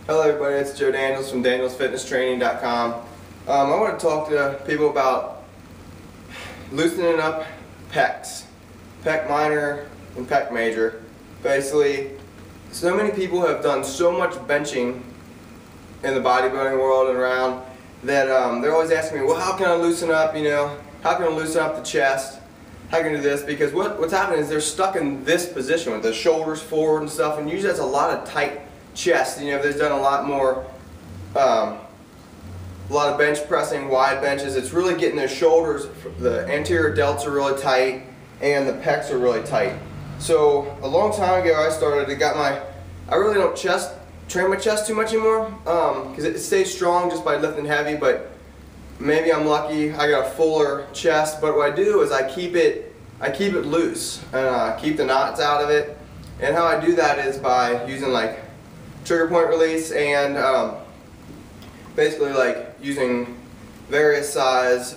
Hello everybody, it's Joe Daniels from danielsfitnesstraining.com. I want to talk to people about loosening up pecs, pec minor and pec major. Basically, so many people have done so much benching in the bodybuilding world and around that they're always asking me, well, how can I loosen up, how can I loosen up the chest? How can I do this? Because what's happening is they're stuck in this position with the shoulders forward and stuff, and usually that's a lot of tight chest. If they've done a lot more, a lot of bench pressing, wide benches, it's really getting their shoulders, the anterior delts are really tight, and the pecs are really tight. So a long time ago I started, I really don't train my chest too much anymore, because it stays strong just by lifting heavy, but maybe I'm lucky, I got a fuller chest. But what I do is I keep it loose, and keep the knots out of it. And how I do that is by using like trigger point release and basically like using various size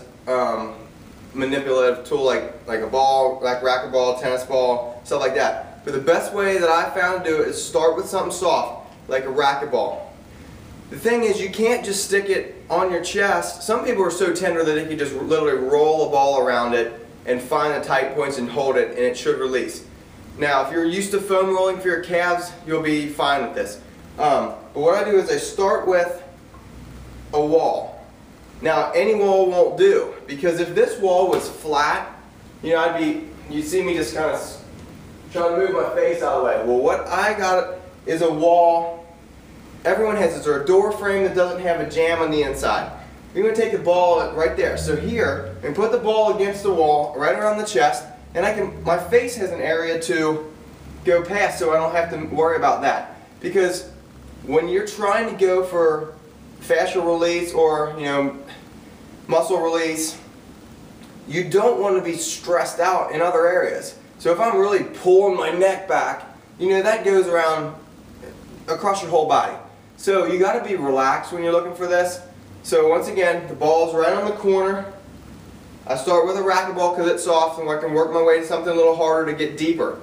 manipulative tool like a ball, like racquetball, tennis ball, stuff like that. But the best way that I found to do it is start with something soft, like a racquetball. The thing is, you can't just stick it on your chest. Some people are so tender that they can just literally roll a ball around it and find the tight points and hold it, and it should release. Now, if you're used to foam rolling for your calves, you'll be fine with this. But what I do is I start with a wall. Now, any wall won't do, because if this wall was flat, you'd see me just kind of trying to move my face out of the way. Well, what I got is a wall. Everyone has this, or a door frame that doesn't have a jamb on the inside. You're going to take the ball right there. So here, and put the ball against the wall, right around the chest, and my face has an area to go past, so I don't have to worry about that. Because when you're trying to go for fascial release or muscle release, you don't want to be stressed out in other areas. So if I'm really pulling my neck back, that goes around across your whole body. So you got to be relaxed when you're looking for this. So once again, the ball's right on the corner. I start with a racquetball because it's soft, and I can work my way to something a little harder to get deeper.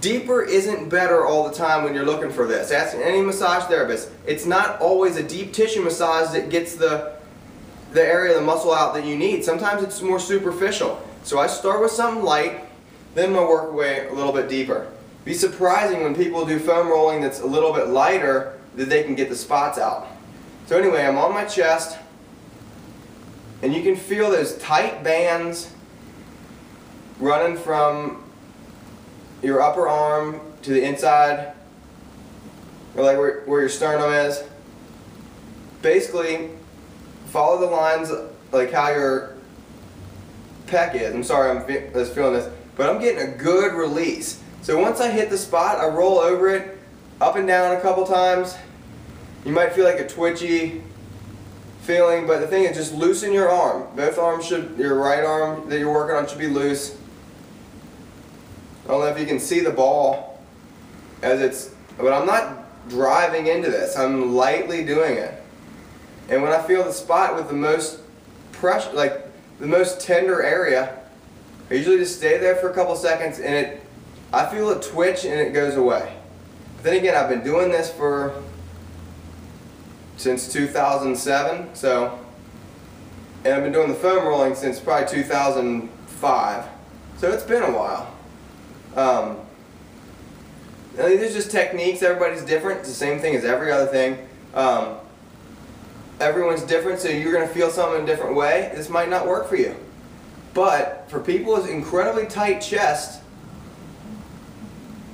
Deeper isn't better all the time when you're looking for this. Ask any massage therapist. It's not always a deep tissue massage that gets the area of the muscle out that you need. Sometimes it's more superficial. So I start with something light, then I work way a little bit deeper. Be surprising when people do foam rolling that's a little bit lighter that they can get the spots out. So anyway, I'm on my chest, and you can feel those tight bands running from your upper arm to the inside, or like where your sternum is. Basically, follow the lines like how your pec is. I'm sorry, I'm just feeling this, but I'm getting a good release. So once I hit the spot, I roll over it, up and down a couple times. You might feel like a twitchy feeling, but the thing is, just loosen your arm. Both arms your right arm that you're working on should be loose. I don't know if you can see the ball but I'm not driving into this. I'm lightly doing it. And when I feel the spot with the most pressure, like the most tender area, I usually just stay there for a couple seconds, and I feel it twitch and it goes away. But then again, I've been doing this since 2007, and I've been doing the foam rolling since probably 2005. So it's been a while. There's just techniques. Everybody's different. It's the same thing as every other thing. Everyone's different, so you're going to feel something in a different way. This might not work for you. But for people with incredibly tight chest,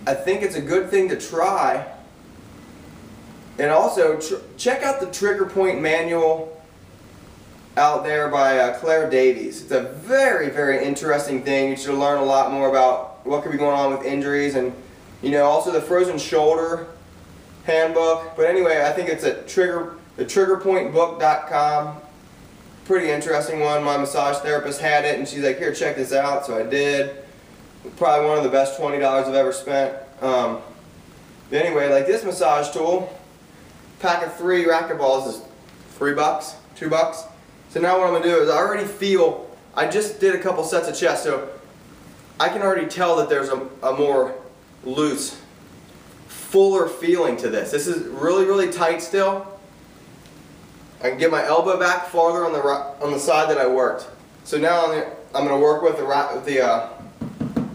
I think it's a good thing to try. And also, check out the trigger point manual out there by Claire Davies. It's a very, very interesting thing. You should learn a lot more about what could be going on with injuries, and also the frozen shoulder handbook. But anyway, I think it's at triggerpointbook.com. Pretty interesting one. My massage therapist had it, and she's like, here, check this out. So I did. Probably one of the best $20 I've ever spent. But anyway, like this massage tool, pack of 3 racquetballs is $3, $2. So now what I'm going to do is I just did a couple sets of chest, so I can already tell that there's a more loose fuller feeling to this. This is really, really tight still. I can get my elbow back farther on the side that I worked. So now I'm going to work with the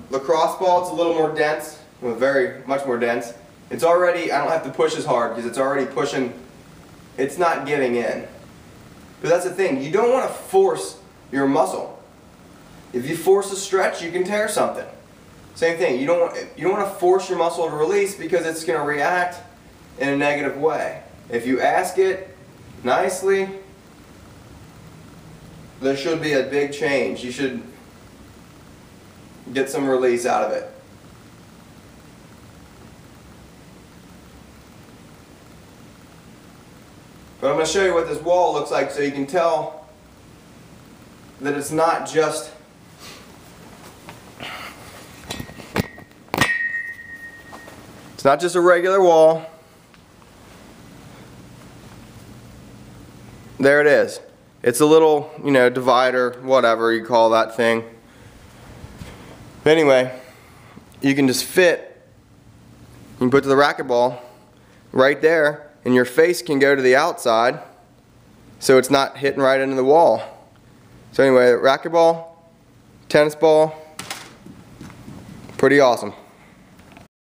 lacrosse ball. It's a little more dense, well, much more dense. It's already, I don't have to push as hard because it's already pushing, it's not getting in. But that's the thing, you don't want to force your muscle. If you force a stretch, you can tear something. Same thing, you don't want to force your muscle to release because it's going to react in a negative way. If you ask it nicely, there should be a big change. You should get some release out of it. But I'm going to show you what this wall looks like so you can tell that it's not just a regular wall. There it is. It's a little, you know, divider, whatever you call that thing. But anyway, you can just fit, you can put the racquetball right there, and your face can go to the outside so it's not hitting right into the wall. So anyway, racquetball, tennis ball, pretty awesome.